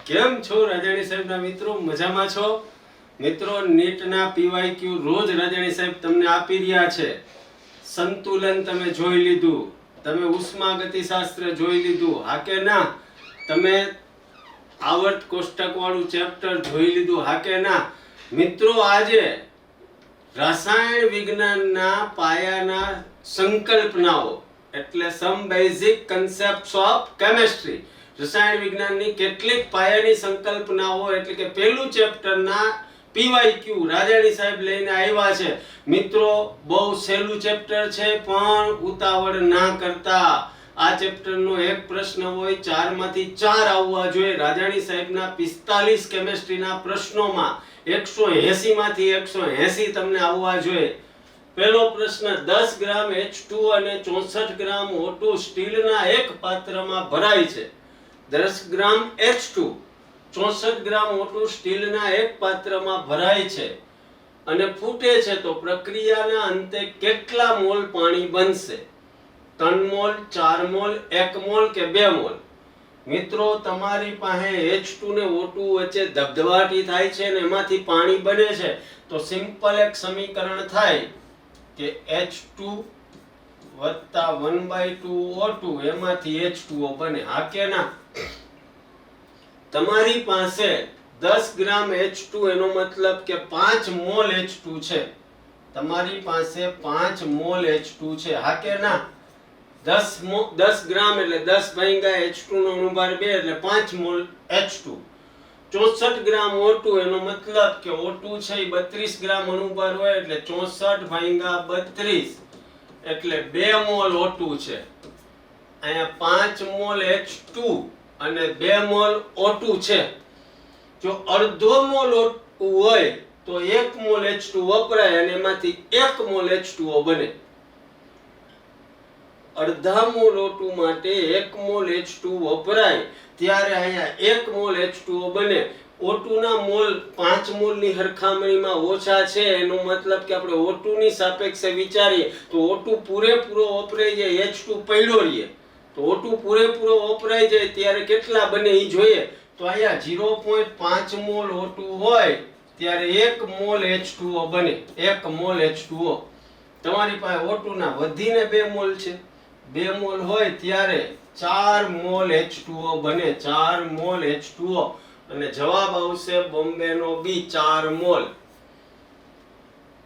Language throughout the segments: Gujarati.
કેમ છો રાજાણી સાહેબના મિત્રો? મજામાં છો મિત્રો? નીટના પીવાયક્યુ રોજ રાજાણી સાહેબ તમને આપી રહ્યા છે. સંતુલન તમે જોઈ લીધું, તમે ઉષ્માગતિશાસ્ત્ર જોઈ લીધું, હા કે ના? તમે આવર્ત કોષ્ટક વાળું ચેપ્ટર જોઈ લીધું, હા કે ના? મિત્રો આજે રસાયણ વિજ્ઞાનના પાયાના સંકલ્પનાઓ એટલે સમ બેઝિક કન્સેપ્ટ્સ ઓફ કેમિસ્ટ્રી, રસાયણ વિજ્ઞાનની કેટલીક પાયાની સંકલ્પનાઓ એટલે કે પહેલું ચેપ્ટરના પીવાયક્યુ રાજાણી સાહેબ લઈને આવ્યા છે. મિત્રો બહુ સહેલું ચેપ્ટર છે, પણ ઉતાવળ ના કરતા. આ ચેપ્ટરનો એક પ્રશ્ન હોય, 4 માંથી 4 આવવા જોઈએ. રાજાણી સાહેબના 45 કેમિસ્ટ્રીના પ્રશ્નોમાં 180 માંથી 180 તમને આવવા જોઈએ. પહેલો પ્રશ્ન, 10 ગ્રામ H2 અને 64 ગ્રામ O2 સ્ટીલના એક પાત્રમાં ભરાય છે. 10 ગ્રામ H2, 64 ગ્રામ O2 સ્ટીલના એક પાત્રમાં ભરાય છે અને ફૂટે છે, તો પ્રક્રિયાના અંતે કેટલા મોલ પાણી બનશે? 3 મોલ, 4 મોલ, 1 મોલ કે 2 મોલ? મિત્રો તમારી પાસે H2 ને O2 વચ્ચે ધબધબાટી થાય છે અને એમાંથી પાણી બને છે, તો સિમ્પલ એક સમીકરણ થાય કે H2 વત્તા 1/2 O2 એમાંથી H2O બને, હા કે ના? તમારી પાસે 10 ગ્રામ H2 એનો મતલબ કે 5 મોલ H2 છે. તમારી પાસે 5 મોલ H2 છે, હા કે ના? 10 ગ્રામ એટલે 10 ભાગ્યા H2 નો અણુભાર 2 એટલે 5 મોલ H2. 64 ગ્રામ O2 એનો મતલબ કે O2 છે એ 32 ગ્રામ અણુભાર હોય એટલે 64 ભાગ્યા 32 એટલે 2 મોલ O2 છે. અહીંયા 5 મોલ H2 અને 2 મોલ O2 છે. જો અડધો મોલ O2 હોય તો 1 મોલ H2 વપરાય અને એમાંથી 1 મોલ H2O બને. અડધા મોલ O2 માટે 1 મોલ H2 વપરાય ત્યારે અહીંયા 1 મોલ H2O બને. O2 ના મોલ 5 મોલની સરખામણીમાં ઓછા છે, એનો મતલબ કે આપણે O2 ની સાપેક્ષે વિચારીએ તો O2 પૂરેપૂરો વપરાઈ જાય, H2 પડ્યો રહે. તો O2 પૂરેપૂરો વપરાઈ જાય ત્યારે કેટલા બને એ જોઈએ. તો અહીંયા 0.5 મોલ O2 હોય ત્યારે 1 મોલ H2O બને. 1 મોલ H2O. તમારી પાસે O2 ના વધીને 2 મોલ છે, 2 મોલ હોય ત્યારે 4 મોલ H2O બને. 4 મોલ H2O અને જવાબ આવશે બોમ્બે નો બી, 4 મોલ.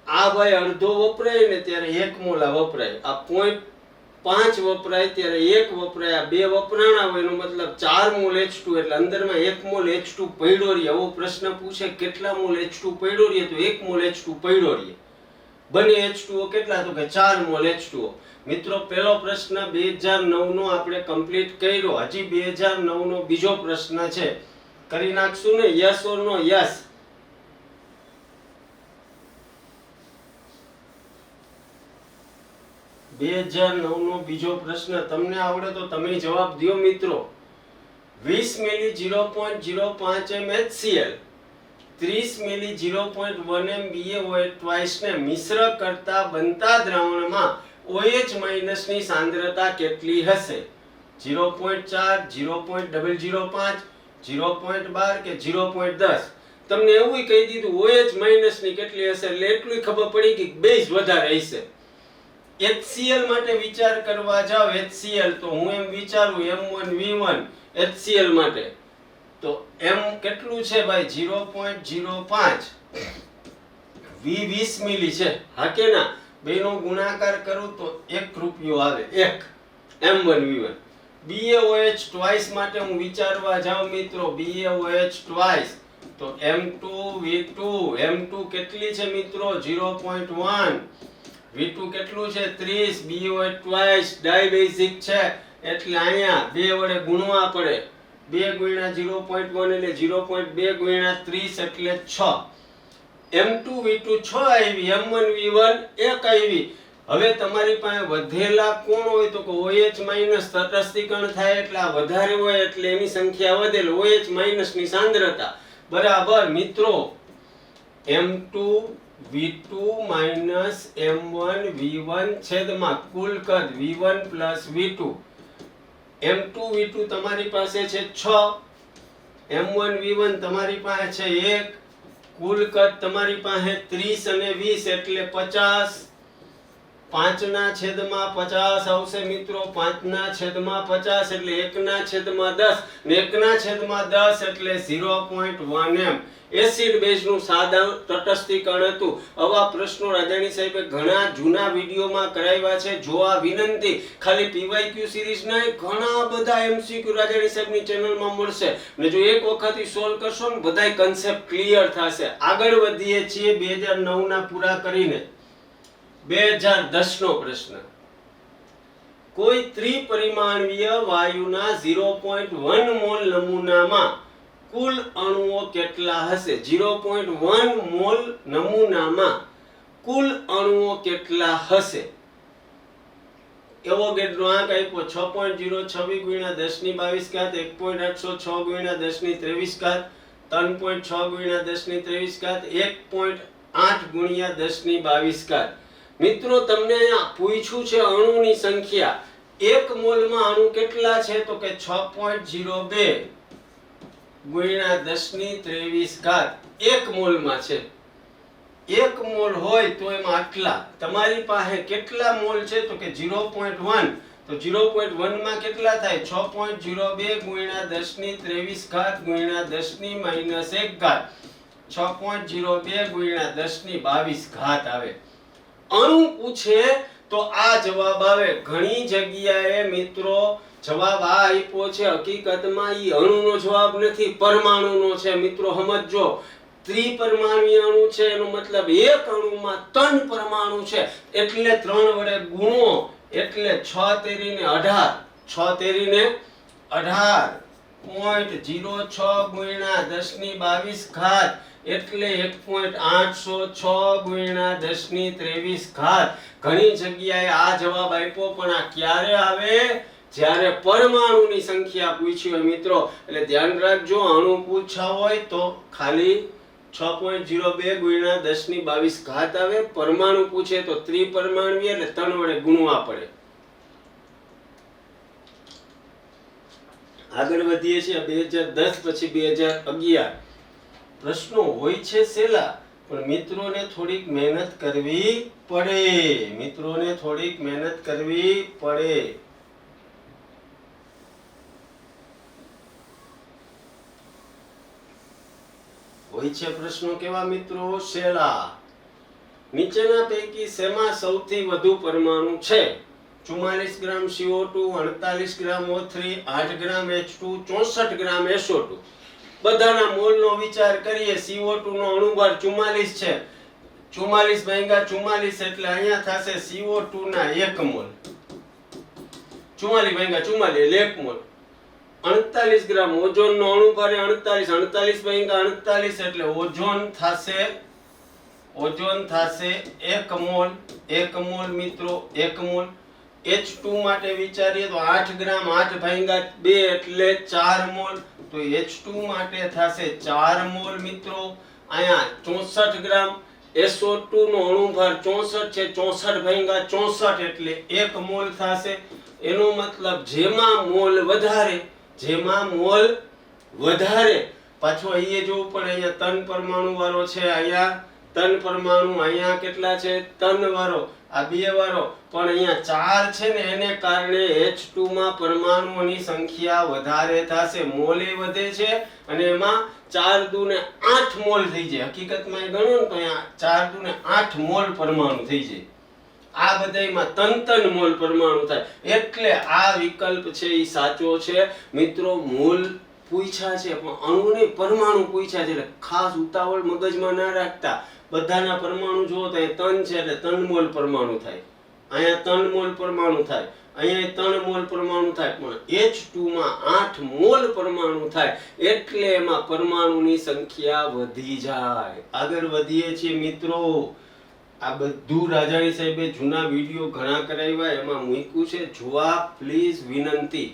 આ ભાઈ અડધો વપરાય ને ત્યારે 1 મોલ આ વપરાય, આ 0.5 વપરાય ત્યારે 1 વપરાય, આ 2 વપરાણા હોય એનો મતલબ 4 મોલ H2 એટલે અંદરમાં 1 મોલ H2 પડ્યો રહે. આવો પ્રશ્ન પૂછે કેટલા મોલ H2 પડ્યો રહે તો 1 મોલ H2 પડ્યો રહે. બને H2O કેટલા? તો કે 4 મોલ H2O. મિત્રો પહેલો પ્રશ્ન 2009 નો આપણે કમ્પ્લીટ કર્યો. હજી 2009 નો બીજો પ્રશ્ન છે, કરી નાખશું ને? Yes or no? યસ. નો બીજો પ્રશ્ન તમને આવડે તો તમે જવાબ દો મિત્રો. 20 મિલી 0.05 m HCl, 30 મિલી 0.1 m BaOH ને મિશ્ર કરતા બનતા દ્રાવણમાં OH- ની સાંદ્રતા કેટલી હશે? 0.4, 0.005, 0.12 કે 0.10? તમને એવું કહી દીધું OH- ની કેટલી હશે એટલે એટલું ખબર પડી કે બેઝ વધારે હશે. HCl માટે વિચાર કરવા જાવ, HCl તો હું એમ વિચારું M1V1 HCl માટે તો M કેટલું છે ભાઈ? 0.05. V 20 મિલી છે, હા કે ના? બેનો ગુણાકાર કરું તો 1 રૂપિયો આવે, 1 M1V1. BaOH ટ્વાઇસ માટે હું વિચારવા જાઉં મિત્રો, BaOH ટ્વાઇસ તો M2V2. M2 કેટલી છે મિત્રો? 0.1. V2 કેટલું છે? 30. BaOH ટ્વાઇસ ડાયબેઝિક છે એટલે અહીંયા 2 વડે ગુણવા પડે. 2 ગુણ્યા 0.1 એટલે 0.2 ગુણ્યા 30 એટલે 6. M2V2 6 આવી, M1V1 1 આવી. હવે તમારી પાસે વધેલા કોણ હોય તો કે OH- તટસ્થીકરણ થાય એટલે આ વધારે હોય એટલે એની સંખ્યા વધે, OH- ની સાંદ્રતા બરાબર. મિત્રો M2V2 M1V1 છેદમાં કુલ કદ V1 + V2. M2V2 તમારી પાસે છે 6 M1V1 તમારી પાસે છે 1, કુલ કદ તમારી પાસે 30 અને 20 એટલે 50, 5/50 આવશે મિત્રો, 5/50 એટલે 1/10 ને 1/10 એટલે 0.1 m એસિડ બેઝ નું સાદા તટસ્થીકરણ હતું. આવા પ્રશ્નો રાજાણી સાહેબે ઘણા જૂના વિડીયોમાં કરાવ્યા છે. જોવા વિનંતી. ખાલી PYQ સિરીઝ નહીં, ઘણા બધા MCQ રાજાણી સાહેબની ચેનલમાં મળશે ને જો એક વખત સોલ્વ કરશો ને બધાય કન્સેપ્ટ ક્લિયર થશે. આગળ વધીએ છીએ 2009 ના પૂરા કરીને 2010 નો પ્રશ્ન. કોઈ ત્રિપરિમાણીય વાયુના 0.1 મોલ નમૂનામાં કુલ અણુઓ કેટલા હશે? 0.1 મોલ નમૂનામાં કુલ અણુઓ કેટલા હશે? એવોગેડ્રો આંક આપ્યો 6.026 ગુણ્યા 1022 ઘાત, 1.806 ગુણ્યા 1023 ઘાત, 3.6 ગુણ્યા 1023 ઘાત, 1.8 ગુણ્યા 1022 ઘાત. મિત્રો તમને અહીંયા પૂછ્યું છે અણુની સંખ્યા. 1 મોલમાં અણુ કેટલા છે? તો કે 6.02 ગુણ્યા 1023 ઘાત 1 મોલમાં છે. 1 મોલ હોય તો એમાં આટલા. તમારી પાસે કેટલા મોલ છે? તો કે 0.1. તો 0.1 માં કેટલા થાય? 6.02 ગુણ્યા 1023 ઘાત ગુણ્યા 10 - 1 ઘાત, 6.02 ગુણ્યા 1022 ઘાત આવે. અણુ પૂછે તો આ જવાબ આવે. ઘણી જગ્યાએ મિત્રો જવાબ આ આપ્યો છે, હકીકતમાં ઈ અણુનો જવાબ નથી, પરમાણુનો છે. મિત્રો સમજો, ત્રિપરમાણુય અણુ છે એનો મતલબ એક અણુમાં 3 પરમાણુ છે એટલે 3 વડે ગુણો એટલે 6 તેરીને 18, 6 તેરીને 18.06 ગુણ્યા 1022 ઘાત એટલે 1.806 ગુણ્યા 1023 ઘાત. ઘણી જગ્યાએ આ જવાબ આપ્યો પણ આ ક્યારે આવે? જ્યારે પરમાણુની સંખ્યા પૂછી હોય મિત્રો. એટલે ધ્યાન રાખજો, અણુ પૂછ્યા હોય તો ખાલી 6.02 ગુણ્યા 1022 ઘાત આવે. પરમાણુ પૂછે તો ત્રિપરમાણુય એટલે 3 વડે ગુણવા પડે. આગળ વધીએ છીએ 2010 પછી 2011. પ્રશ્નો હોય છે સેલા, પણ મિત્રોને થોડીક મહેનત કરવી પડે. મિત્રોને થોડીક મહેનત કરવી પડે. હોય છે પ્રશ્નો કેવા મિત્રો? સેલા. નીચેના પૈકી શેમાં સૌથી વધુ પરમાણુ છે? 44 ગ્રામ CO2, 48 ગ્રામ O3, 8 ગ્રામ H2, 64 ગ્રામ SO2. બધાના મોલનો વિચાર કરીએ. CO2 નો અણુભાર 44 છે. 44 ભાગ્યા 44 એટલે અહીંયા થશે CO2 ના 1 મોલ. 44 ભાગ્યા 44 એટલે 1 મોલ. 48 ગ્રામ ઓઝોન નો અણુભાર 48, 48 ભાગ્યા 48 એટલે ઓઝોન થશે 1 મોલ. 1 મોલ મિત્રો, 1 મોલ. H2 માટે વિચારીએ તો 8 ગ્રામ 8 ભાગ્યા 2 એટલે 4 મોલ. તો H2 માટે થશે 4 મોલ મિત્રો. અહીંયા 64 ગ્રામ SO2 નો અણુભાર 64 છે. 64 ભાગ્યા 64 એટલે 1 મોલ થશે. એનો મતલબ જેમાં મોલ વધારે પાછો અહીંયા જોવું પણ અહીંયા 3 પરમાણુ વાળો છે. અહીંયા 3 પરમાણુ, અહીંયા કેટલા છે? 3 વાળો, આ 2 વાળો, પણ અહીંયા 4 છે ને એને કારણે H2 માં પરમાણુઓની સંખ્યા વધારે થશે. મોલે વધે છે અને એમાં 4 દુ ને 8 મોલ થઈ જાય. હકીકતમાં એ ગણો ને તો અહીંયા 4 દુ ને 8 મોલ પરમાણુ થઈ જાય. આ બધાયમાં 3 મોલ પરમાણુ થાય. એટલે આ વિકલ્પ છે એ સાચો છે મિત્રો. મોલ પૂછ્યા છે પણ અણુ નહીં, પરમાણુ પૂછ્યા છે એટલે ખાસ ઉતાવળ મગજમાં ના રાખતા. બધાના પરમાણુ જુઓ તો અહીં 3 છે એટલે 3 મોલ પરમાણુ થાય. અહીંયા 3 મોલ પરમાણુ થાય, અહીંયા 3 મોલ પરમાણુ થાય, પણ H2 માં 8 મોલ પરમાણુ થાય એટલે એમાં પરમાણુની સંખ્યા વધી જાય. આગળ વધીએ છીએ મિત્રો. આ બધું રાજાણી સાહેબે જૂના વિડીયો ઘણા કરાવ્યા, એમાં મૂક્યું છે, જોવા પ્લીઝ વિનંતી.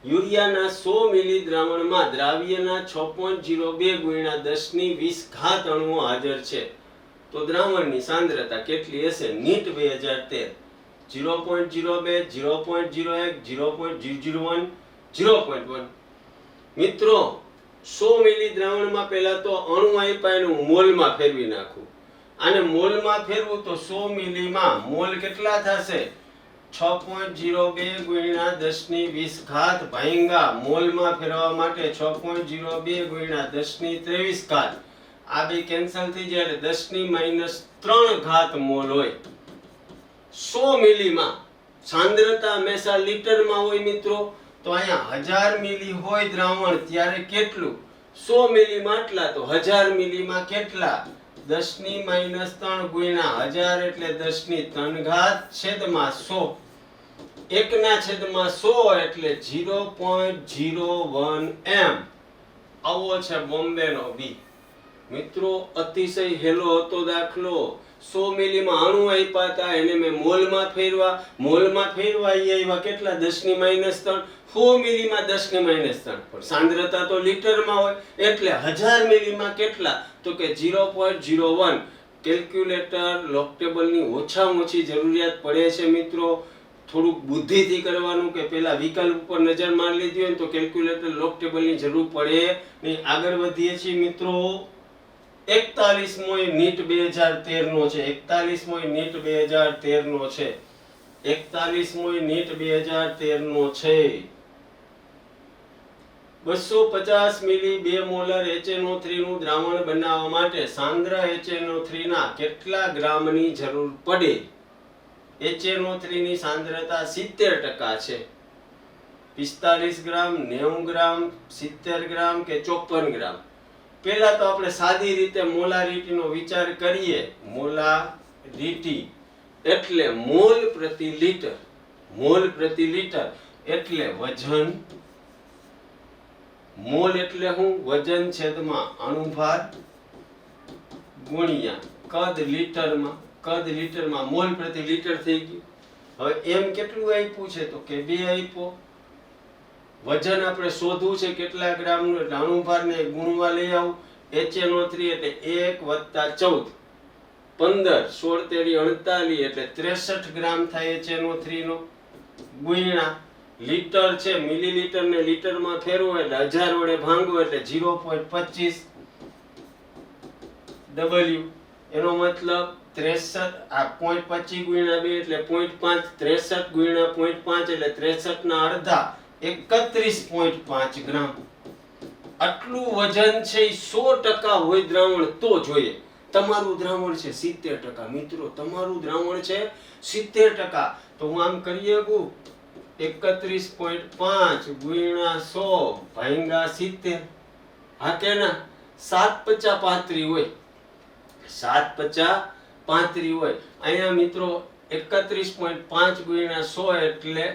યુરિયાના 100 મિલી દ્રાવણમાં દ્રાવ્યના 6.02 ગુણ્યા 1020 ઘાત અણુઓ હાજર છે. તો દ્રાવણની સાંદ્રતા કેટલી હશે? નીટ 2013. 0.02, 0.01, 0.001, 0.1. મિત્રો 100 મિલી દ્રાવણમાં પહેલા તો અણુ આપ્યા એનું મોલમાં ફેરવી નાખું. આને મોલમાં ફેરવું તો 100 મિલીમાં મોલ કેટલા થશે? 6.02 ગુણ્યા 10 ઘાત ભાંગા મોલમાં ફેરવવા માટે 6.02 ગુણ્યા 10 ઘાત. આ બે કેન્સલ થઈ જાય એટલે 10 - 3 મોલ હોય 100 મિલીમાં. સાંદ્રતા હંમેશા લીટરમાં હોય મિત્રો, તો અહીંયા 1000 મિલી હોય દ્રાવણ ત્યારે કેટલું? 100 મિલીમાં આટલા, તો 1000 મિલીમાં કેટલા? 10 - 3 ગુણ્યા 1000 એટલે 10 ઘાત છેદમાં 100. 1/100 એટલે 0.01 m. આવો છે બોમ્બેનો બી. મિત્રો અતિશય હેલો હતો દાખલો. 100 મિલીમાં અણુ આપ્યા હતા એને મેં મોલમાં ફેરવા આવ્યા કેટલા? 10 - 3. 100 મિલીમાં 10 - 3 પણ સાંદ્રતા તો લીટરમાં હોય એટલે 1000 મિલીમાં કેટલા? તો કે 0.01. કેલ્ક્યુલેટર લોક ટેબલની ઓછામાં ઓછી જરૂરિયાત પડે છે મિત્રો. થોડુંક બુદ્ધિથી કરવાનું કે પેલા વિકલ્પ ઉપર નજર મારી લીધી હોય તો કેલ્ક્યુલેટર લોક ટેબલની જરૂર પડે નહીં. આગળ વધીએ છીએ મિત્રો. 41મો નીટ 2013 નો છે. 41મો નીટ 2013 નો છે. 41મો નીટ 2013 નો છે. 250 મિલી 2 મોલર HNO3 નું દ્રાવણ બનાવવા માટે સાંદ્ર HNO3 ના કેટલા ગ્રામની જરૂર પડે? HNO3 ની સાંદ્રતા 70% છે. 45 ગ્રામ, 90 ગ્રામ, 70 ગ્રામ કે 54 ગ્રામ? પહેલા તો આપણે સાદી રીતે મોલારિટીનો વિચાર કરીએ. મોલારિટી એટલે મોલ પ્રતિ લિટર. મોલ પ્રતિ લિટર એટલે વજન. મોલ એટલે શું? વજન છેદમાં અણુભાર ગુણ્યા કદ લીટરમાં. કદ લીટરમાં મોલ પ્રતિ લિટર થઈ ગયું. હવે એમ કેટલું આપ્યું છે? તો કે 2 આપ્યો. વજન આપણે શોધવું છે કેટલા ગ્રામનું, એટલે અણુભારને ગુણવા લઈ આવું. HNO3 એટલે 1 + 14 15 16 તેરી 48 એટલે 63 ગ્રામ થાય HNO3 નો. ગુણ્યા લીટર છે, મિલીલીટર ને લીટરમાં ફેરવો એટલે 1000 વડે ભાંગો એટલે 0.25 W. એનો મતલબ 63 આ 0.25 ગુણ્યા 2 એટલે 0.5. 63 ગુણ્યા 0.5 એટલે 63 ના અડધા 31.5 ગ્રામ. આટલું વજન છે એ 100% હોય દ્રાવણ તો જોઈએ. તમારું દ્રાવણ છે 70%. મિત્રો તમારું દ્રાવણ છે 70%. તો હું આમ કરી શકું 31.5 ગુણ્યા 100 ભાંગ્યા 70. હા કે ના? 7×5 = 35 હોય. 7×5 = 35 હોય. અહીંયા મિત્રો 31.5 ગુણ્યા 100 એટલે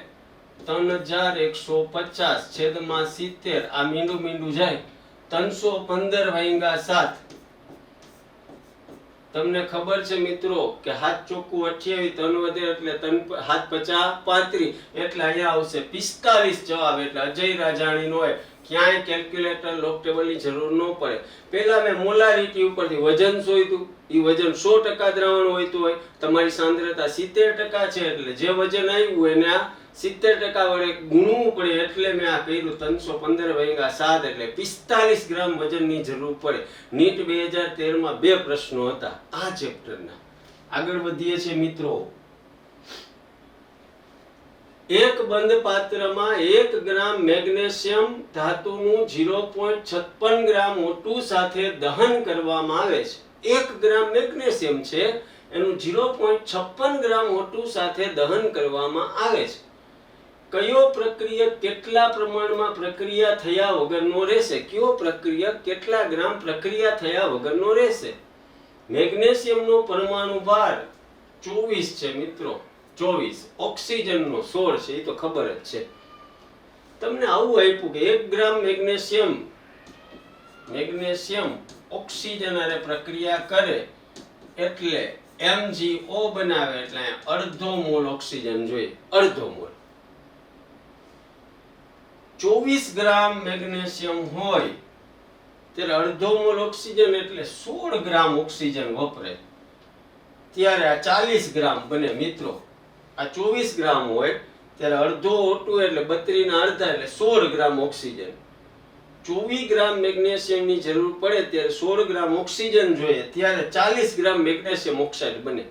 3150 છેદમાં 70. આ મીંડું જાય 315 ભાંગ્યા 7. તમને ખબર છે મિત્રો કે 7 ચોખ્ખું 28, 3 વધે એટલે 7×5 = 35 એટલે અહીંયા આવશે 45 જવાબ. એટલે અજય રાજાણી નો ક્યાંય કેલ્ક્યુલેટર લોક ટેબલની જરૂર ન પડે. પહેલા મેં મોલારિટી ઉપરથી વજન શોધ્યું. ઈ વજન 100% દ્રાવણ હોય તો તમારી સાંદ્રતા 70% છે એટલે જે વજન આવ્યું એને આ 70% વડે ગુણવું પડે એટલે મેં આ કર્યું. 315 ભાંગ્યા 7 એટલે 45 ગ્રામ વજનની જરૂર પડે. નીટ 2013 માં 2 પ્રશ્નો હતા આ ચેપ્ટરના. આગળ વધીએ છીએ મિત્રો. એક બંધ પાત્રમાં 1 ગ્રામ મેગ્નેશિયમ ધાતુનું 0.56 ગ્રામ O2 સાથે દહન કરવામાં આવે છે. 1 ગ્રામ મેગ્નેશિયમ છે એનું 0.56 ગ્રામ O2 સાથે દહન કરવામાં આવે છે. કયો પ્રક્રિયક કેટલા પ્રમાણમાં પ્રક્રિયા થયા વગરનો રહેશે? કયો પ્રક્રિયક કેટલા ગ્રામ પ્રક્રિયા થયા વગરનો રહેશે? મેગ્નેશિયમનો પરમાણુ ભાર 24 છે મિત્રો. 24. ઓક્સિજનનો 16 છે, એ તો ખબર જ છે. તમને આવું આપ્યું કે 1 ગ્રામ મેગ્નેશિયમ ઓક્સિજન હારે પ્રક્રિયા કરે એટલે MgO બનાવે એટલે અડધો મોલ ઓક્સિજન જોઈએ. અડધો મોલ. 24 ગ્રામ મેગ્નેશિયમ હોય ત્યારે અડધો મોલ ઓક્સિજન એટલે 16 ગ્રામ ઓક્સિજન વપરાય. ત્યારે આ 40 ગ્રામ બને મિત્રો. આ 24 ગ્રામ હોય ત્યારે અડધો O2 એટલે 32 ના અડધા એટલે 16 ગ્રામ ઓક્સિજન. 24 ગ્રામ મેગ્નેશિયમની જરૂર પડે ત્યારે 16 ગ્રામ ઓક્સિજન જોઈએ ત્યારે 40 ગ્રામ મેગ્નેશિયમ ઓક્સાઇડ બને.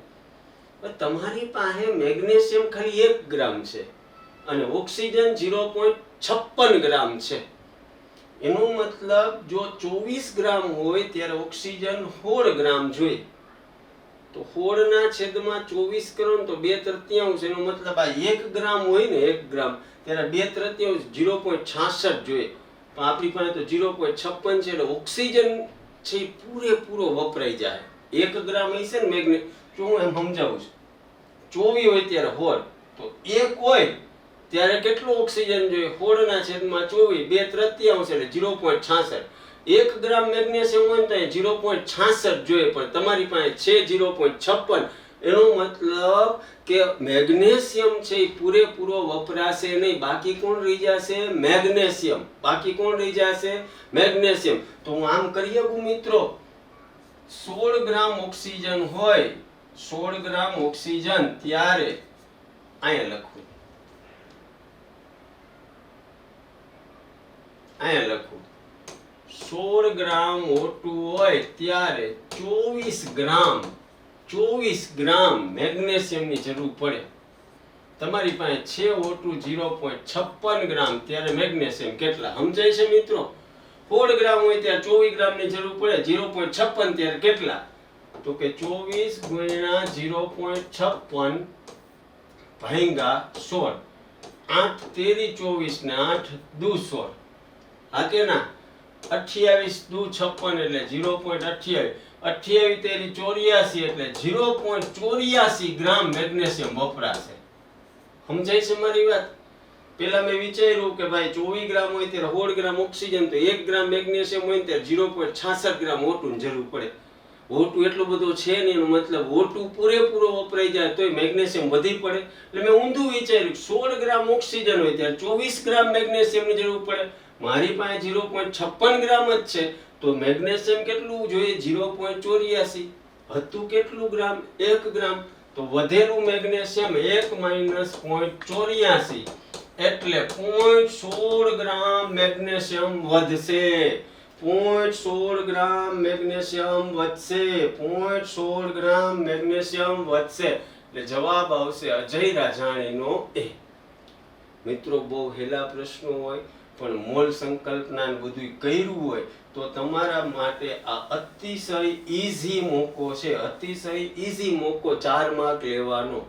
તમારી પાસે મેગ્નેશિયમ ખાલી 1 ગ્રામ છે અને ઓક્સિજન 0.56 ગ્રામ છે. એનો મતલબ જો 24 ગ્રામ હોય ત્યારે ઓક્સિજન 16 ગ્રામ જોઈએ. તો 16 ના છેદમાં 24 કરો તો 2/3. એનો મતલબ આ 1 ગ્રામ હોય ને 1 ગ્રામ ત્યારે 2/3 0.66 જોઈએ. પણ આપણી પાસે તો 0.56 છે એટલે ઓક્સિજન છે પૂરેપૂરો વપરાઈ જાય. 1 ગ્રામ હશે ને મેગ્ને જો હું એમ સમજાવું છું 24 હોય ત્યારે 16 તો 1 હોય ત્યારે કેટલો ઓક્સિજન જોઈએ 16 ના છેદમાં 24 2/3 એટલે 0.66. 1 ગ્રામ મેગ્નેશિયમ હોય તો 0.66 જોઈએ પણ તમારી પાસે છે 0.56. એનો મતલબ કે મેગ્નેશિયમ છે એ પૂરેપૂરો વપરાશે નહીં. બાકી કોણ રહી જશે? મેગ્નેશિયમ. બાકી કોણ રહી જશે? મેગ્નેશિયમ. તો હું આમ કરી શકું મિત્રો 16 ગ્રામ ઓક્સિજન હોય 16 ગ્રામ ઓક્સિજન ત્યારે અહીંયા લખું અહીંયા લખું 16 ગ્રામ O2 હોય ત્યારે 24 ગ્રામ મેગ્નેશિયમની જરૂર પડે. તમારી પાસે છે O2 0.56 ગ્રામ ત્યારે મેગ્નેશિયમ કેટલા સમજાય છે મિત્રો? 16 ગ્રામ હોય ત્યારે 24 ગ્રામની જરૂર પડે 0.56 ત્યારે કેટલા? તો કે 24 ગુણ્યા 0.56 ભાગ્યા 16. 8 તેરી 24 ને 8 દુ 16. હા કે ના? 28 દુ 56 એટલે 0.28. 28 તેરી 84 એટલે 0.84 ગ્રામ મેગ્નેશિયમ વપરાશે. સમજાય છે મારી વાત? પેલા મેં વિચાર્યું કે ભાઈ 24 ગ્રામ હોય ત્યારે 16 ગ્રામ ઓક્સિજન તો 1 ગ્રામ મેગ્નેશિયમ હોય ત્યારે 0.66 ગ્રામ O2 ની જરૂર પડે. O2 એટલો બધો છે ને એનો મતલબ O2 પૂરેપૂરો વપરાઈ જાય તોય મેગ્નેશિયમ વધી પડે. એટલે મેં ઊંધું વિચાર્યું 16 ગ્રામ ઓક્સિજન હોય ત્યારે 24 ગ્રામ મેગ્નેશિયમની જરૂર પડે. મારી પાસે 0.56 ગ્રામ જ છે તો મેગ્નેશિયમ કેટલું જોઈએ 0.84. હતું કેટલું ગ્રામ? 1 ગ્રામ. તો વધેલું મેગ્નેશિયમ 1 - 0.84 એટલે 0.16 ગ્રામ મેગ્નેશિયમ વધશે. 0.16 ગ્રામ મેગ્નેશિયમ વધશે. 0.16 ગ્રામ મેગ્નેશિયમ વધશે. એટલે જવાબ આવશે અજય રાજાણીનો એ. મિત્રો બહુ હેલા પ્રશ્નો હોય પણ મોલ સંકલ્પના બધું કર્યું હોય તો તમારા માટે આ અતિશય ઈઝી મોકો છે. અતિશય ઈઝી મોકો 4 માર્ક લેવાનો.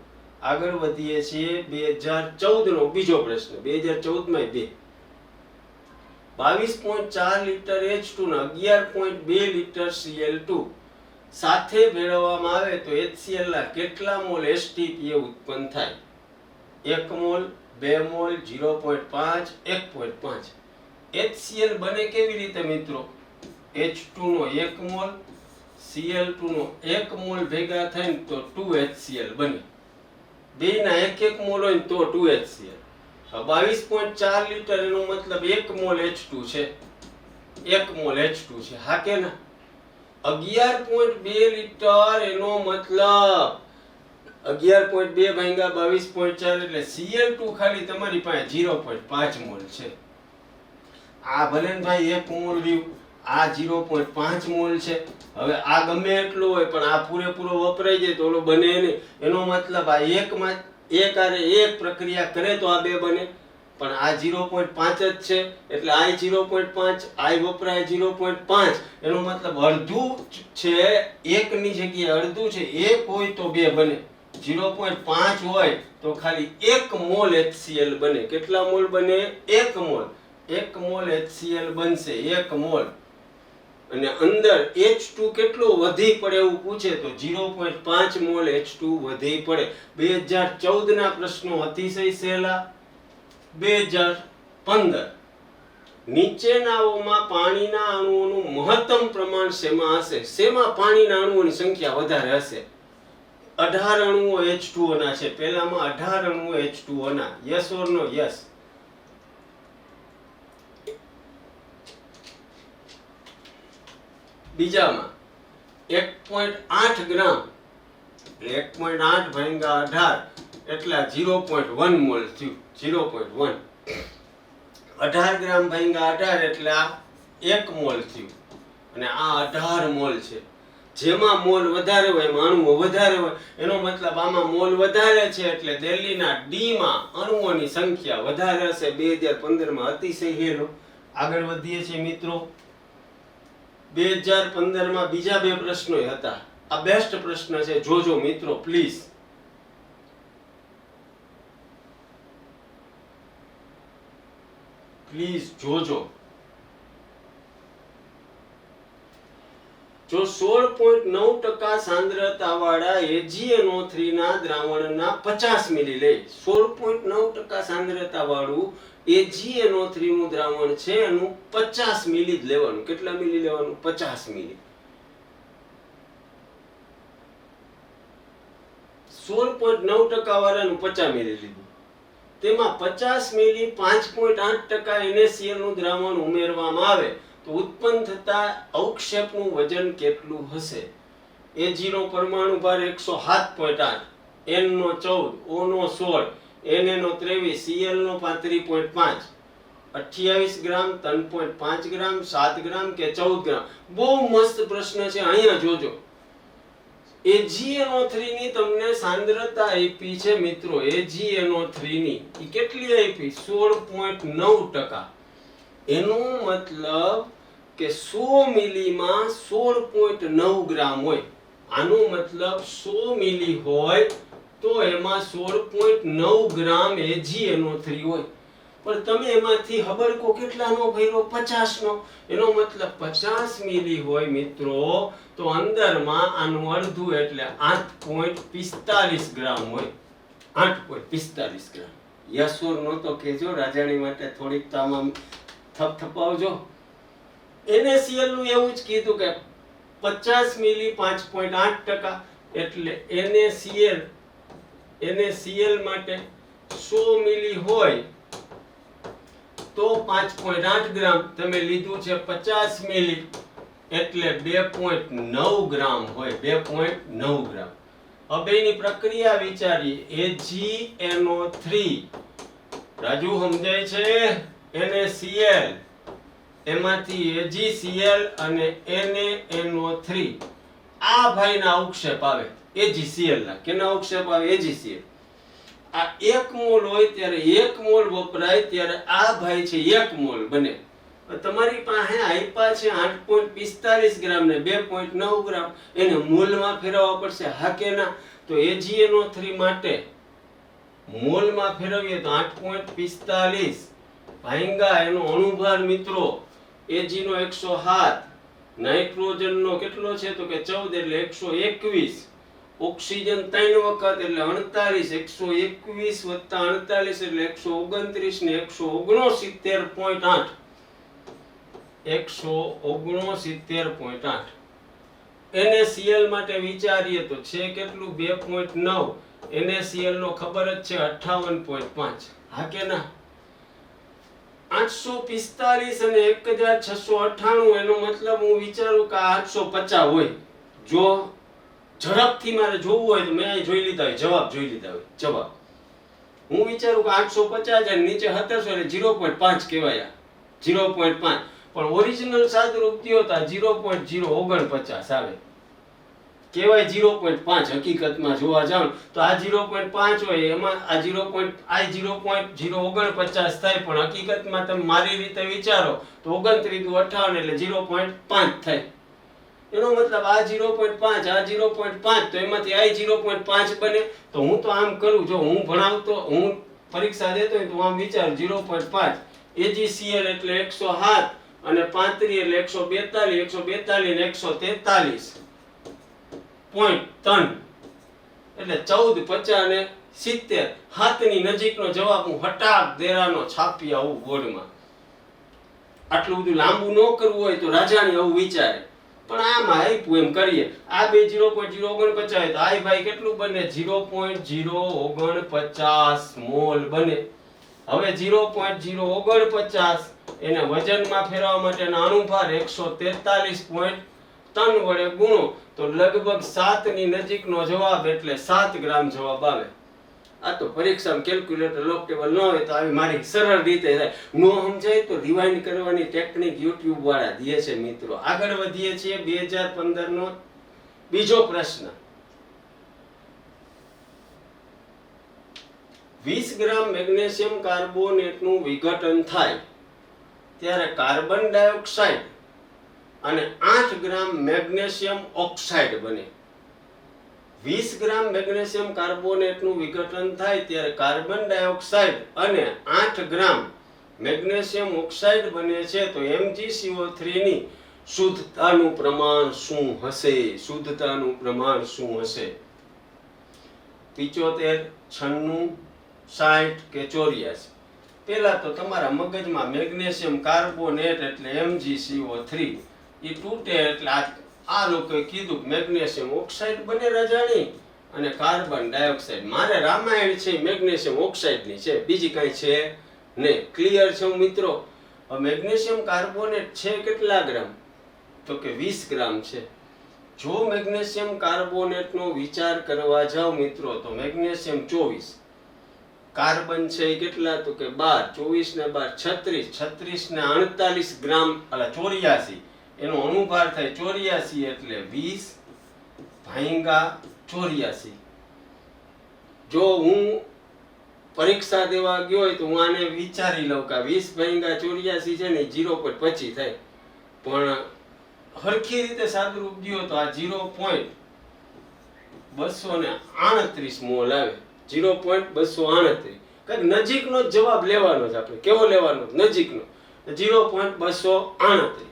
આગળ વધીએ છીએ 2014 નો બીજો પ્રશ્ન. 2014 માં 22.4 લીટર H2 ને 11.2 લીટર Cl2 સાથે ભેળવવામાં આવે તો HCl ના કેટલા મોલ H2PA ઉત્પન્ન થાય? 1 મોલ 2 મોલ 0.5 1.5. HCl બને કેવી રીતે મિત્રો? H2 નો 1 મોલ Cl2 નો 1 મોલ ભેગા થાય તો 2HCl બને. બેના 1 મોલ હોય તો 2HCl. 22.4 લીટર એનો મતલબ 1 મોલ H2 છે. 1 મોલ H2 છે. હા કે ના? 11.2 લીટર એનો મતલબ 11.2 ભાગ્યા 22.4 એટલે Cl2 ખાલી તમારી પાસે 0.5 મોલ છે. આ ભલે ને ભાઈ 1 મોલ રહ્યું, આ 0.5 મોલ છે. હવે આ ગમે એટલો હોય પણ આ પૂરેપૂરો વપરાઈ જાય તો ઓલો બને નહીં. એનો મતલબ આ એકમાં એક આરે એક પ્રક્રિયા કરે તો આ બે બને પણ આ 0.5 જ છે એટલે આ 0.5 આ વપરાય 0.5 એનો મતલબ અડધું છે. એકની જગ્યાએ અડધું છે. એક હોય તો બે બને. 0.5 હોય તો ખાલી 1 મોલ HCl બને. કેટલા મોલ બને? 1 મોલ. 1 મોલ HCl બનશે. 1 મોલ. અને અંદર H2 કેટલો વધી પડે એવું પૂછે તો 0.5 મોલ H2 વધી પડે. 2014 ના પ્રશ્નો અતિશય સહેલા. 2015 નીચેનાઓમાં પાણીના અણુઓનું મહત્તમ પ્રમાણ શેમાં હશે? શેમાં પાણીના અણુઓની સંખ્યા વધારે હશે? 18 અણુઓ H2O ના છે. પહેલામાં 18 અણુઓ H2O ના. Yes or no? યસ. બીજામાં 1.8 ગ્રામ 1.8 ભાગ્યા 18 એટલે 0.1 મોલ થયું. 0.1 18 ગ્રામ ભાગ્યા 18 એટલે આ 1 મોલ થયું અને આ 18 મોલ છે. જેમાં મોલ વધારે હોય એમાં અણુઓ વધારે હોય, એનો મતલબ આમાં મોલ વધારે છે એટલે દિલ્હીના ડી માં અણુઓની સંખ્યા વધારે હશે. 2015 માં અતિશય હેલો. આગળ વધીએ છીએ મિત્રો. 2015 માં બીજા 2 પ્રશ્નો હતા. આ બેસ્ટ પ્રશ્ન છે, જોજો મિત્રો પ્લીઝ. પ્લીઝ જોજો. જો 16.9% સાંદ્રતાવાળા AgNO3 ના દ્રાવણના 50 મિલી લે, 16.9% સાંદ્રતાવાળું AgNO3 નું દ્રાવણ છે એનું 50 મિલી જ લેવાનું. કેટલા મિલી લેવાનું? 50 મિલી. 16.9% વાળાનું 50 મિલી લીધું. તેમાં 50 મિલી 5.8% NaCl નું દ્રાવણ ઉમેરવામાં આવે તો ઉત્પન્ન થતા અવક્ષેપનું વજન કેટલું હશે? Ag નો પરમાણુ ભાર 107.8, N નો 14, O નો 16, Na નો 23, Cl નો 35.5, 28 ગ્રામ, 3.5 ગ્રામ, 7 ગ્રામ કે 14 ગ્રામ? બહુ મસ્ત પ્રશ્ન છે, અહીંયા જોજો. AgNO3 ની તમને સાંદ્રતા આપી છે મિત્રો. AgNO3 ની ઈ કેટલી આપી? 16.9%. એનો મતલબ કે 100 મિલીમાં 16.9 ગ્રામ હોય. આનો મતલબ 100 મિલી હોય તો એમાં 16.9 ગ્રામ AgNO3 હોય. પણ તમે એમાંથી હબડકો કેટલાનો ભર્યો? 50 નો. એનો મતલબ 50 મિલી હોય મિત્રો તો અંદરમાં આનું અડધું એટલે 8.45 ગ્રામ હોય. 8.45 ગ્રામ. યસ ઓર નો તો કહેજો. રાજાણી માટે થોડીક તો આમાં થપથપાવજો. NaCl નું એવું જ કીધું કે 50 મિલી 5.8%, એટલે NaCl માટે 100 મિલી હોય તો 5.8 ગ્રામ. તમે લીધું છે 50 મિલી એટલે 2.9 ગ્રામ હોય. 2.9 ગ્રામ. હવે એની પ્રક્રિયા વિચારીએ. AgNO3 રાજુ સમજાય છે? NaCl એમાંથી AgCl અને NaNO3 આ ભાઈના અવક્ષેપ આવે. AgCl ના કેના અવક્ષેપ આવે? AgCl. આ 1 મોલ હોય ત્યારે 1 મોલ વપરાય ત્યારે આ ભાઈ છે 1 મોલ બને. તમારી પાસે આપ્યા છે 8.45 ગ્રામ ને 2.9 ગ્રામ, એને મોલમાં ફેરવવા પડશે. હા કે ના? તો AgNO3 માટે મોલમાં ફેરવીએ તો 8.45 ભાંગા એનો અણુભાર મિત્રો. Ag નો 107, નાઇટ્રોજન નો કેટલો છે તો કે 14 એટલે 121, ઓક્સિજન 3 વખત એટલે 48, 121 વત્તા 48 એટલે 129 ને 169.8. 169.8. NaCl માટે વિચારીએ તો છે કેટલું? 2.9. NaCl નો ખબર જ છે 58.5. હા કે ના? 845 અને 1698. એનો મતલબ હું વિચારું કે 850 હોય. જો ઝડપથી મારે જોવું હોય તો મેં અહીં જોઈ લીધા હોય, જવાબ જોઈ લીધા હોય. જવાબ હું વિચારું કે 850 અને નીચે 1700 એટલે 0.5 કહેવાય. 0.5 પણ ઓરિજિનલ સાદુરૂપ થયો તો 0.049 આવે. કહેવાય 0.5. હકીકતમાં જોવા જાવ તો આ 0.5 હોય એમાં આ 0.049 થાય, પણ હકીકતમાં તમે મારી રીતે વિચારો તો 29 × 58 એટલે 0.5 થાય. એનો મતલબ આ 0.5 આ 0.5 તો એમાંથી આ 0.5 બને. તો હું તો આમ કરું, જો હું ભણાવતો, હું પરીક્ષા દેતો હોય તો આમ વિચાર 0.5. AgCl એટલે 107 અને 35 એટલે 142 ને 143 .3 એટલે 14, 50 અને 70. હાથની નજીકનો જવાબ હું હટાક દેરાનો છાપી આવું બોર્ડમાં. આટલું બધું લાંબુ ન કરવું હોય તો રાજાણી આવું વિચારે, પણ આમાં આપ્યું એમ કરીએ. આ બે 0.049 તો આ ભાઈ કેટલું બને? 0.049 મોલ બને. હવે 0.049 એને વજનમાં ફેરવવા માટેના અણુભાર 143.3 વડે ગુણો તો લગભગ 7 ની નજીકનો જવાબ એટલે 7 ગ્રામ જવાબ આવે. આ તો પરીક્ષામાં કેલ્ક્યુલેટર લોક ટેબલ ન હોય તો આવી મારી સરળ રીતે થાય. નો સમજાય તો રિવાઇન્ડ કરવાની ટેકનિક યુટ્યુબ વાળા દે છે મિત્રો. આગળ વધીએ છીએ 2015 નો બીજો પ્રશ્ન. 20 ગ્રામ મેગ્નેશિયમ કાર્બોનેટનું વિઘટન થાય ત્યારે કાર્બન ડાયોક્સાઇડ અને 8 ગ્રામ મેગ્નેશિયમ ઓક્સાઇડ બને. 20 ગ્રામ મેગ્નેશિયમ કાર્બોનેટનું વિઘટન થાય ત્યારે કાર્બન ડાયોક્સાઇડ અને 8 ગ્રામ મેગ્નેશિયમ ઓક્સાઇડ બને છે. તો MgCO3 ની શુદ્ધતાનું પ્રમાણ શું હશે? શુદ્ધતાનું પ્રમાણ શું હશે? 75, 96, 60 કે 84? પહેલા તો તમારા મગજમાં મેગ્નેશિયમ કાર્બોનેટ એટલે MgCO3 એ તૂટે એટલે આ લોકોએ કીધું મેગ્નેશિયમ ઓક્સાઇડ બને રાજાણી અને કાર્બન ડાયોક્સાઇડ. મારે રામાયણ છે મેગ્નેશિયમ ઓક્સાઇડની છે, બીજી કઈ છે નહીં. ક્લિયર છે મિત્રો? મેગ્નેશિયમ કાર્બોનેટ છે કેટલા ગ્રામ? તો કે 20 ગ્રામ છે. જો મેગ્નેશિયમ કાર્બોનેટનો વિચાર કરવા જાવ મિત્રો તો મેગ્નેશિયમ 24, કાર્બન છે એ કેટલા? તો કે 12, 24 ને 12 36, 36 ને 48 ગ્રામ એટલે 84. એનો અનુભાર થાય 84 એટલે 20 ભાંગા 84. જો હું પરીક્ષા દેવા ગયો હોય તો હું આને વિચારી લઉં કે 20 ભાંગા 84 છે ને 0.25 થાય, પણ હરખી રીતે સાદુરૂપ દો તો આ 0.238 મોલ આવે. 0.238 કઈક નજીકનો જવાબ લેવાનો છે આપણે. કેવો લેવાનો? નજીકનો. 0.238.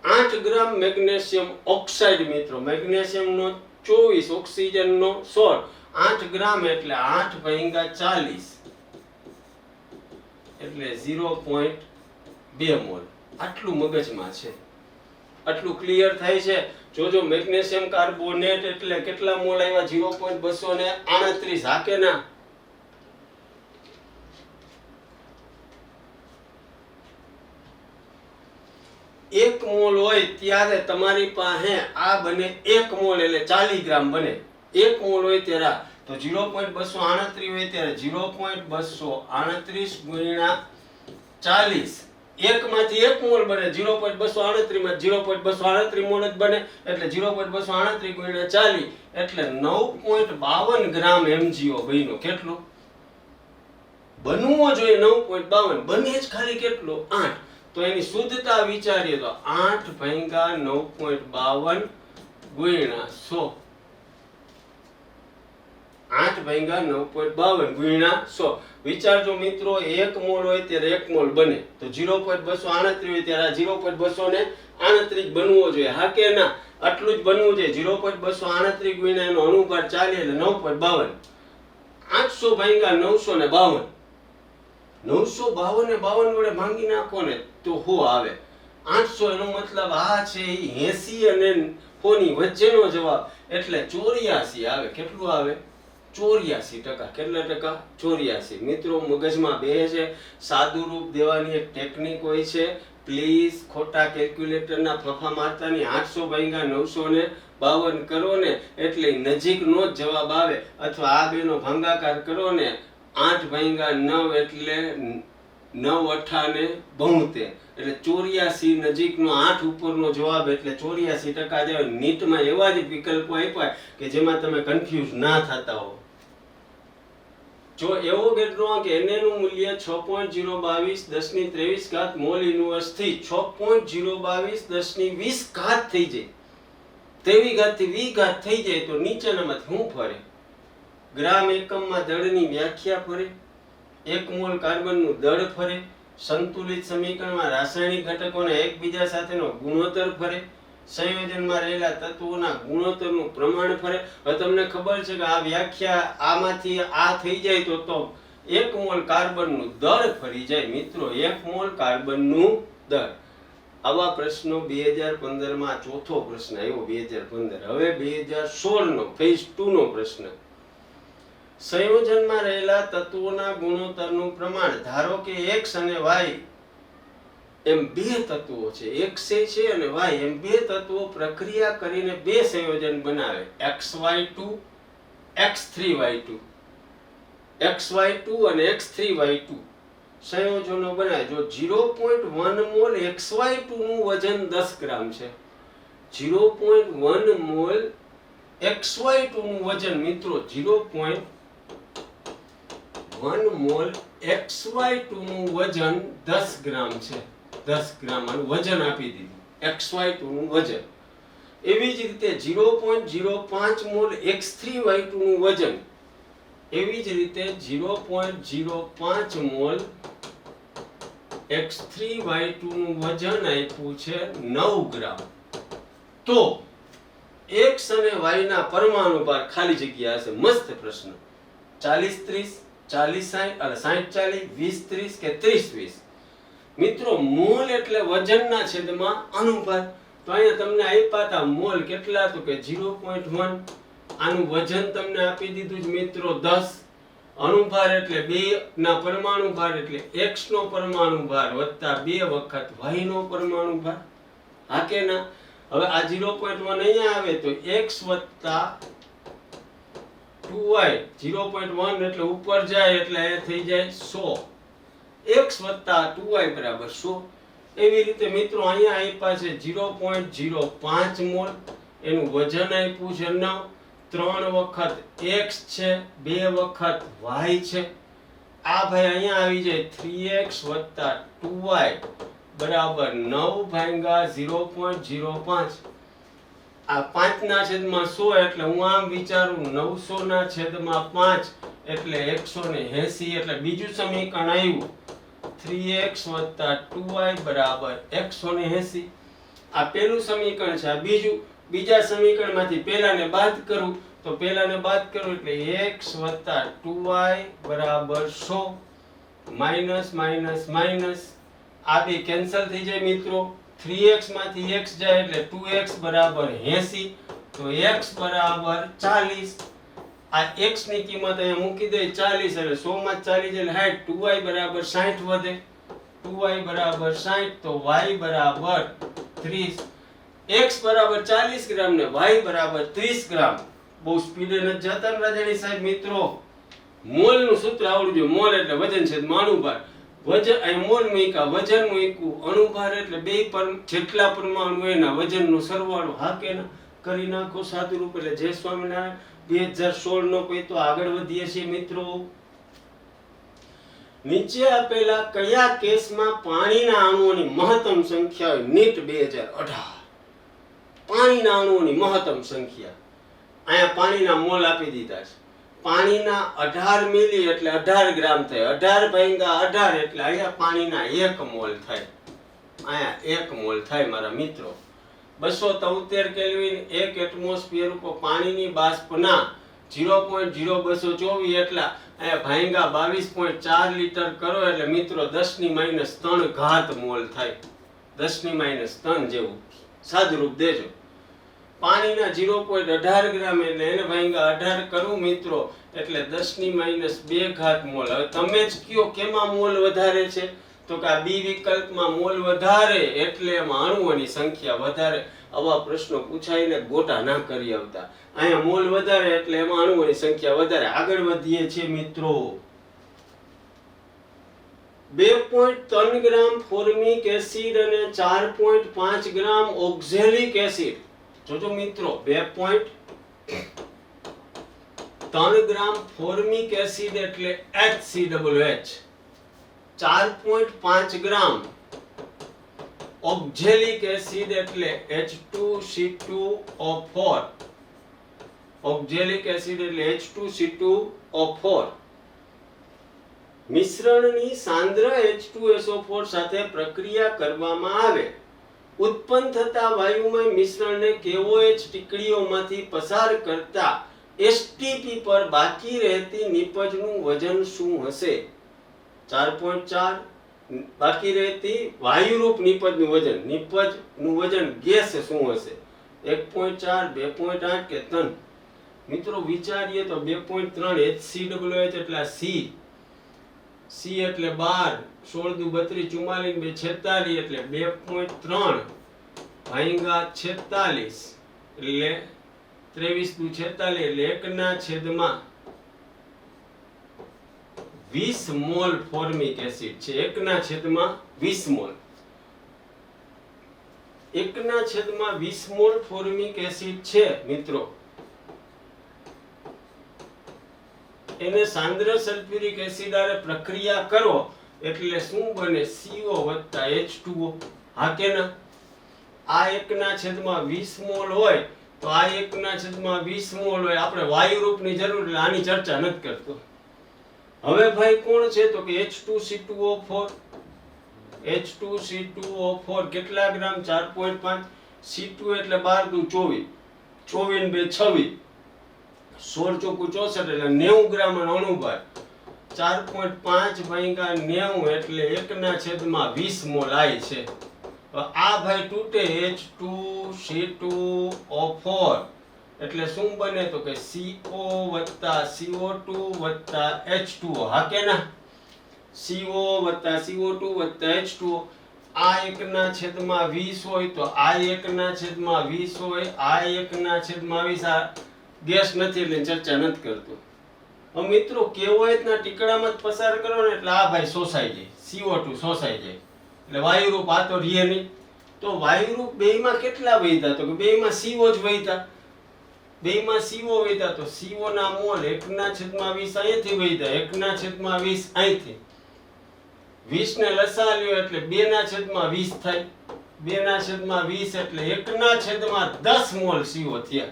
8 ગ્રામ મેગ્નેશિયમ ઓક્સાઇડ મિત્રો. મેગ્નેશિયમ નો 24, ઓક્સિજન નો 16. 8 ગ્રામ એટલે 8 ભાંગા 40 એટલે 0.2 મોલ. આટલું મગજમાં છે. આટલું ક્લિયર થાય છે? જોજો મેગ્નેશિયમ કાર્બોનેટ એટલે કેટલા મોલ આવ્યા? 0.238. હા કે ના? એક મોલ હોય ત્યારે તમારી પાસે આ બને 1 મોલ એટલે 40 ગ્રામ બને. 1 મોલ હોય ત્યારે તો 0.238 હોય ત્યારે 0.238 ગુણ્યા 40. એકમાંથી 1 મોલ બને. 0.238 માં 0.238 મોલ જ બને એટલે 0.238 ગુણ્યા 40 એટલે 9.52 ગ્રામ MgO બન્યો. કેટલો બનવો જોઈએ? 9.52. બને જ ખાલી કેટલો? 8. તો એની શુદ્ધતા વિચારીએ તો 8 ભાંગા 9.52 ગુણ્યા 100. 8 ભાંગા 9.52 ગુણ્યા 100. વિચારજો મિત્રો, 1 મોલ હોય ત્યારે 1 મોલ બને તો 0.238 હોય ત્યારે 0.238 બનવો જોઈએ. હા કે ના? આટલું જ બનવું જોઈએ. 0.238 ગુણ્યા એનો અનુપાત 40 એટલે 9.52. 800 ભાંગા 952. 952 ને 52 વડે ભાંગી નાખો ને તો શું આવે? 800. એનો મતલબ આ છે 80 અને 100 ની વચ્ચેનો જવાબ એટલે 84 આવે. કેટલું આવે? 84%. કેટલા ટકા? 84. મિત્રો મગજમાં બે છે. સાદું રૂપ દેવાની એક ટેકનિક હોય છે. પ્લીઝ ખોટા કેલ્ક્યુલેટરના ફફા મારતાની. 800 ભાંગા 952 કરો ને એટલે નજીકનો જ જવાબ આવે. અથવા આ બેનો ભાગાકાર કરો ને 8 ભાંગા 9 એટલે 9 અઠાને 72 એટલે 84 નજીકનો 8 ઉપરનો જવાબ એટલે 84% જ આવે. નીટમાં એવા જ વિકલ્પો આપ્યા કે જેમાં તમે કન્ફ્યુઝ ના થતા હો. જો એવો કેટલો કે Na નું મૂલ્ય 6.022 1023 મોલ ઇન્વર્સ થી 6.022 1020 થઈ જાય. 23 થી 20 થઈ જાય તો નીચેનામાંથી શું ફરે? ગ્રામ એકમમાં દળની વ્યાખ્યા ફરે, 1 મોલ કાર્બનનું દળ ફરે, સંતુલિત સમીકરણમાં રાસાયણિક ઘટકોના એકબીજા સાથેનો ગુણોત્તર ફરે, સંયોજનમાં રહેલા તત્વોના ગુણોત્તરનું પ્રમાણ ફરે. હવે તમને ખબર છે કે આ વ્યાખ્યા આમાંથી આ થઈ જાય તો 1 મોલ કાર્બનનું દળ ફરી જાય મિત્રો. 1 મોલ કાર્બનનું દળ. આવા પ્રશ્નો 2015 માં ચોથો પ્રશ્ન આવ્યો. 2015. હવે 2016 નો ફેઝ 2 નો પ્રશ્ન. સંયોજનમાં રહેલા તત્વોના ગુણોત્તરનું પ્રમાણ. ધારો કે x અને y એમ બે તત્વો છે. x છે અને y એમ બે તત્વો પ્રક્રિયા કરીને બે સંયોજન બનાવે. xy2 x3y2. xy2 અને x3y2 સંયોજનો બનાવે. જો 0.1 મોલ xy2 નું વજન 10 ગ્રામ છે, 0.1 મોલ xy2 નું વજન મિત્રો 0.1 મોલ xy2 નું વજન 10 ગ્રામ છે. 10 ગ્રામ આનું વજન આપી દીધું, xy2 નું વજન. એવી જ રીતે 0.05 મોલ x3y2 નું વજન, એવી જ રીતે 0.05 મોલ x3y2 નું વજન આપ્યું છે 9 ગ્રામ. તો x અને y ના પરમાણુ ભાર ખાલી જગ્યા હશે. મસ્ત પ્રશ્ન. 40-30, 40-60 અને 60-40, 20-30 કે 30-20. મિત્રો મોલ એટલે વજનના છેદમાં અનુભાર. તો અહીંયા તમને આપ્યા હતા મોલ કેટલા, તો કે 0.1. આનું વજન તમને આપી દીધું જ મિત્રો 10. અણુભાર એટલે 2 ના પરમાણુ ભાર એટલે x નો પરમાણુ ભાર વત્તા 2 વખત y નો પરમાણુ ભાર. હા કે ના? હવે આ 0.1 અહીંયા આવે તો x વત્તા 2y, 0.1 એટલે ઉપર જાય એટલે એ થઈ જાય 100. x વત્તા 2y બરાબર 100. એવી રીતે મિત્રો અહીંયા આપ્યા છે 0.05 મોલ, એનું વજન આપ્યું છે 9. 3 વખત x છે, 2 વખત y છે. આ ભાઈ અહીંયા આવી જાય 3x વત્તા 2y બરાબર 9 ભાગ્યા 0.05. આ 5 ના છેદમાં 100 એટલે હું આમ વિચારું 900 ના છેદમાં 5 એટલે 180. એટલે બીજું સમીકરણ આવ્યું 3x વત્તા 2y બરાબર 180. આ પહેલું સમીકરણ છે. આ બીજા સમીકરણમાંથી પહેલાને બાદ કરું તો પહેલાને બાદ કરું એટલે x વત્તા 2y બરાબર 100. માઈનસ માઈનસ માઈનસ આ બે કેન્સલ થઈ જાય મિત્રો. 3x માંથી x જાય એટલે 2x બરાબર 80. તો x બરાબર 40. આ x ની કિંમત અહીંયા મૂકી દે 40 એટલે 100 માં 40 એટલે 60. 2y બરાબર 60 વધે. 2y બરાબર 60 તો y બરાબર 30. x બરાબર 40 ગ્રામ ને y બરાબર 30 ગ્રામ. બહુ સ્પીડે ન જતા રાજાણી સાહેબ મિત્રો. મોલ નું સૂત્ર આવડવું જોઈએ. મોલ એટલે વજન છેદમાં અણુભાર. વજન અહીં મોલ મૂક્યા, વજન મૂક્યું, અણુભાર એટલે બે જેટલા પરમાણુ એના વજનનો સરવાળો. હા કે ના? કરી નાખો સાદુરૂપ. એટલે જય સ્વામિનારાયણ. 2016 નો કોઈ તો આગળ વધીએ છીએ મિત્રો. નીચે આપેલા કયા કેસમાં પાણીના અણુઓની મહત્તમ સંખ્યા હોય? નીટ 2018. પાણીના અણુઓની મહત્તમ સંખ્યા. અહીંયા પાણીના મોલ આપી દીધા છે. પાણીના 18 મિલી એટલે 18 ગ્રામ થાય. 18 ભાગ્યા 18 એટલે અહીંયા પાણીના 1 મોલ થાય. અહીંયા 1 મોલ થાય મારા મિત્રો. 273 કેલ્વિન 1 એટમોસ્ફિયર ઉપર પાણીની બાષ્પના 0.0224 એટલા અહીંયા ભાગ્યા 22.4 લીટર કરો એટલે મિત્રો 10⁻³ ઘાત મોલ થાય. 10⁻³ જેવું સાદુરૂપ દેજો. પાણીના 0.18 ગ્રામ એટલે એને ભાગ્યા 18 કરું મિત્રો એટલે 10⁻² ઘાત મોલ. હવે તમે જ કયો કેમાં મોલ વધારે છે? તો કે આ બી વિકલ્પમાં મોલ વધારે એટલે એમાં અણુઓની સંખ્યા વધારે. આવા પ્રશ્નો પૂછાઈને ગોટા ના કરી આવતા. અહીંયા મોલ વધારે એટલે એમાં અણુઓની સંખ્યા વધારે. આગળ વધીએ છીએ મિત્રો. 2.3 ગ્રામ ફોર્મિક એસિડ અને 4.5 ગ્રામ ઓક્ઝેલિક એસિડ. જોજો મિત્રો 2.3 ગ્રામ ફોર્મિક એસિડ એટલે HCOH, 4.5 ગ્રામ ઓક્ઝેલિક એસિડ એટલે H2C2O4. ઓક્ઝેલિક એસિડ એટલે H2C2O4. મિશ્રણની સાંદ્ર H2SO4 સાથે પ્રક્રિયા કરવામાં આવે. ઉત્પન્ન થતા વાયુમય મિશ્રણને KOH ટીકડીઓમાંથી પસાર કરતા STP પર બાકી રહેતી નિપજનું વજન શું હશે? 4.4 બાકી રહેતી વાયુરૂપ નિપજનું વજન. નિપજનું વજન ગેસ શું હશે? 1.4, 2.8 કે 3? મિત્રો વિચારીએ તો 2.3 HCOH એટલે C એટલે 12, 16 દુ 32, 44 2 46 એટલે 2.3 ભાગ્યા 46 એટલે 23 દુ 46 એટલે 1/4 20 મોલ ફોર્મિક એસિડ છે. 1/20 મોલ. 1/20 મોલ ફોર્મિક એસિડ છે મિત્રો. એને સાંદ્ર સલ્ફ્યુરિક એસિડ આરે પ્રક્રિયા કરો એટલે શું બને? CO + H2O. હા કે ના? આ 1/20 મોલ હોય તો આ 1/20 મોલ હોય. આપણે વાયુરૂપની જરૂર એટલે આની ચર્ચા નથી કરતો. હવે ભાઈ કોણ છે? તો કે H2C2O4. H2C2O4 કેટલા ગ્રામ? 4.5. C2 એટલે 12 × 24. 24 × 2 = 26. 16 × 4 = 64 એટલે 90 ગ્રામ અણુભાર. 4.5 × 90 એટલે 1/20 મોલ આય છે. આ ભાઈ તૂટે H2C2O4 એટલે શું બને? તો કે CO + CO2 + H2O. હા કે ના? CO + CO2 + H2O. આ 1/20 હોય તો આ 1/20 હોય. આ 1/20. આ ગેસ નથી એટલે ચર્ચા નથી કરતો. હવે મિત્રો કેવોયતના ટીકડામાં જ પસાર કરો ને એટલે આ ભાઈ શોષાઈ જાય. CO2 શોષાઈ જાય એટલે વાયુરૂપ આ તો રીએ નહીં. તો વાયુરૂપ બેયમાં કેટલા વહીતા? તો કે બેયમાં CO જ વહીતા. બેયમાં CO વહીતા તો CO ના મોલ 1/20 અહીંથી વહીતા. 1/20 અહીંથી. 20 ને લસા લ્યો એટલે 2/20 થાય. 2/20 એટલે 1/10 મોલ CO થયા.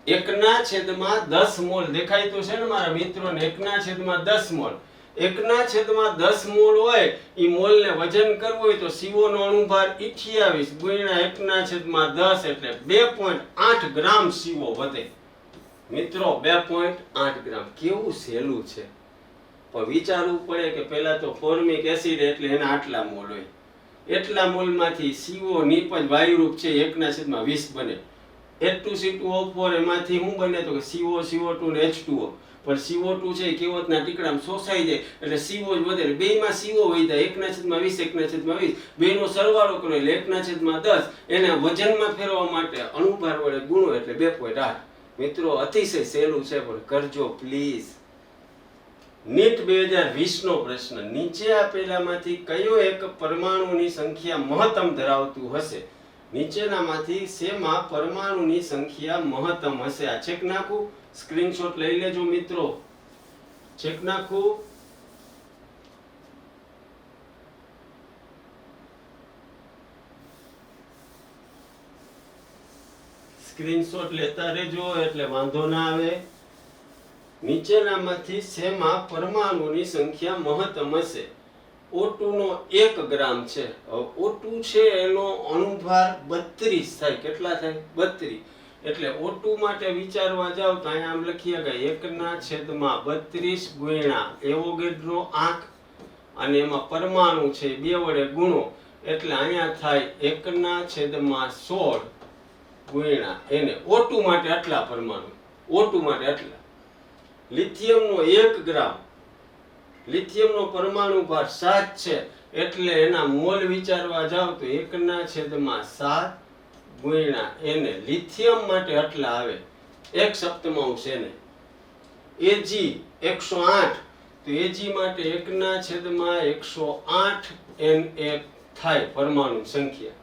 1/10 મોલ દેખાય તો છે ને મારા મિત્રોને? 1/10 મોલ. 1/10 મોલ હોય ઈ મોલને વજન કરવું હોય તો CO નો અણુભાર 28 × 1/10 એટલે 2.8 ગ્રામ CO વધે. મિત્રો 2.8 ગ્રામ. કેવું સહેલું છે, પણ વિચારવું પડે કે પહેલા તો ફોર્મિક એસિડ એટલે એના આટલા મોલ હોય. એટલા મોલમાંથી CO નિપજ વાયુરૂપ છે 1/20 બને. H2C2O4 એમાંથી શું બને? તો કે CO, CO2 ને H2O. પણ CO2 છે કેવોતના ટીકડામાં શોષાઈ જાય એટલે CO જ વધે. બેયમાં CO વધ્યા. 1/20 1/20 બેયનો સરવાળો કરો એટલે 1/10. એને વજનમાં ફેરવવા માટે અણુભાર વડે ગુણો એટલે 2.8. મિત્રો અતિશય સહેલું છે પણ કરજો પ્લીઝ. નીટ 2020 નો પ્રશ્ન. નીચે આપેલામાંથી કયો એક પરમાણુની સંખ્યા મહત્તમ ધરાવતું હશે? નીચેનામાંથી શેમાં પરમાણુની સંખ્યા મહત્તમ હશે? આ ચેક નાખું. સ્ક્રીનશોટ લઈ લેજો મિત્રો. ચેક નાખું. સ્ક્રીનશોટ લેતા રહેજો એટલે વાંધો ના આવે. નીચેનામાંથી શેમાં પરમાણુની સંખ્યા મહત્તમ હશે? O2 નો 1 ગ્રામ છે. O2 છે એનો અણુભાર 32 થાય. કેટલા થાય? 32. એટલે O2 માટે વિચારવા જાવ તો અહીંયા આમ લખીએ કે 1/32 ગુણ્યા એવોગેડ્રો આંક અને એમાં પરમાણુ છે 2 વડે ગુણો એટલે અહીંયા થાય 1/16 ગુણ્યા એને. O2 માટે આટલા પરમાણુ. O2 માટે આટલા. લિથિયમનો 1 ગ્રામ. લિથિયમનો પરમાણુ ભાર 7 છે એટલે એના મોલ વિચારવા જાવ તો 1/7 ગુણ્યા એને. લિથિયમ માટે આટલા આવે 1/7 એને. Ag 108 તો Ag માટે 1/108 Na થાય પરમાણુ સંખ્યા.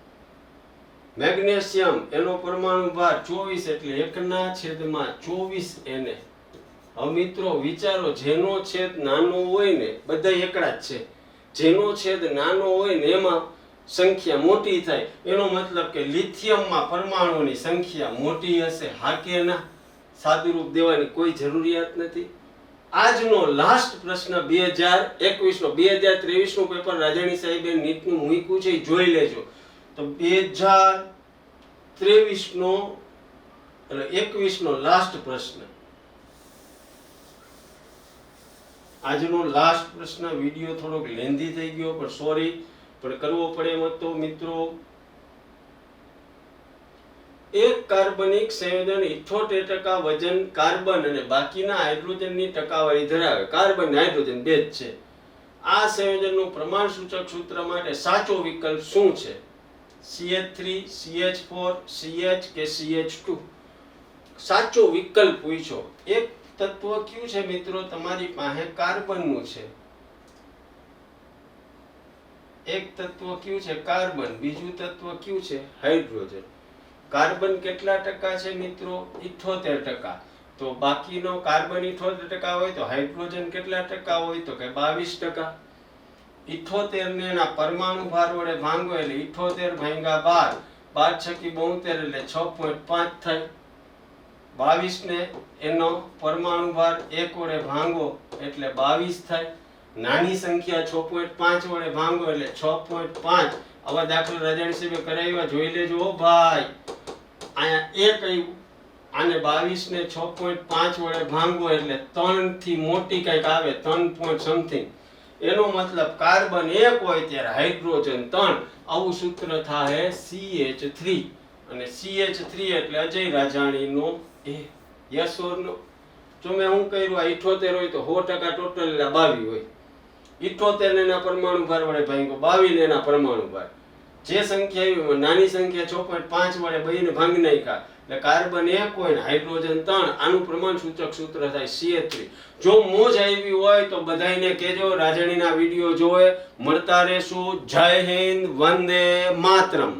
મેગ્નેશિયમ એનો પરમાણુ ભાર 24 એટલે 1/24 Na. હવે મિત્રો વિચારો, જેનો છેદ નાનો હોય ને બધા એકડા જ છે. જેનો છેદ નાનો હોય ને એમાં સંખ્યા મોટી થાય એનો મતલબ કે લિથિયમમાં પરમાણુની સંખ્યા મોટી હશે. હા કે ના? સાદુરૂપ દેવાની કોઈ જરૂરિયાત નથી. આજનો લાસ્ટ પ્રશ્ન 2021 નો 2023 નું પેપર રાજાણી સાહેબે નીટનું મૂક્યું છે, જોઈ લેજો. તો 2023 નો એટલે 21 નો લાસ્ટ પ્રશ્ન. આજનો લાસ્ટ પ્રશ્ન. વિડિયો થોડોક લેન્ધી થઈ ગયો પણ સોરી, પણ કરવો પડે એમ હતો મિત્રો. એક કાર્બનિક સંયોજન 78% વજન કાર્બન અને બાકીના હાઇડ્રોજનની ટકાવારી ધરાવે. કાર્બન અને હાઇડ્રોજન બે જ છે. આ સંયોજનનું પ્રમાણસૂચક સૂત્ર માટે સાચો વિકલ્પ શું છે? CH3, CH4, CH કે CH2? સાચો વિકલ્પ પૂછો. એક તત્વ કયું છે મિત્રો? તમારી પાસે કાર્બનનું છે. એક તત્વ કયું છે? કાર્બન. બીજું તત્વ કયું છે? હાઇડ્રોજન. કાર્બન કેટલા ટકા છે મિત્રો? 78%. તો બાકીનો કાર્બન 78% હોય તો હાઇડ્રોજન કેટલા ટકા હોય? તો કે 22%. 78 ને એના પરમાણુ ભાર વડે ભાંગો એટલે 78 ભાંગ્યા 12, 12 છકી 72 એટલે 6.5 થાય. 22 ને એનો પરમાણુ ભાર 1 વડે ભાંગો એટલે 22 થાય. નાની સંખ્યા 6.5 વડે ભાંગો એટલે 6.5. આવા દાખલા રાજાણી સાહેબે કરાવ્યા, જોઈ લેજો હો ભાઈ. અહીંયા 1 આવ્યું, આને 22 ને 6.5 વડે ભાંગો એટલે 3 થી મોટી કંઈક આવે, 3 point something. એનો મતલબ કાર્બન 1 હોય ત્યારે હાઇડ્રોજન 3. આવું સૂત્ર થાય CH3. અને CH3 એટલે અજય રાજાણીનો એ. યસ ઓર નો? જો મેં હું કર્યું, આ 78 હોય તો 100% ટોટલ એટલે 22 હોય. 78 ને એના પરમાણુ ભાર વડે ભાંગ્યો, 22 ને એના પરમાણુ ભાર. જે સંખ્યા આવી નાની સંખ્યા 6.5 વડે બેને ભાંગી નાખ્યા એટલે કાર્બન 1 હોય ને હાઇડ્રોજન 3. આનું પ્રમાણ સૂચક સૂત્ર થાય CH3. જો મોજ આવી હોય તો બધાયને કહેજો રાજાણીના વિડિયો જોવે. મળતા રહેશું. જય હિન્દ, વંદે માતરમ.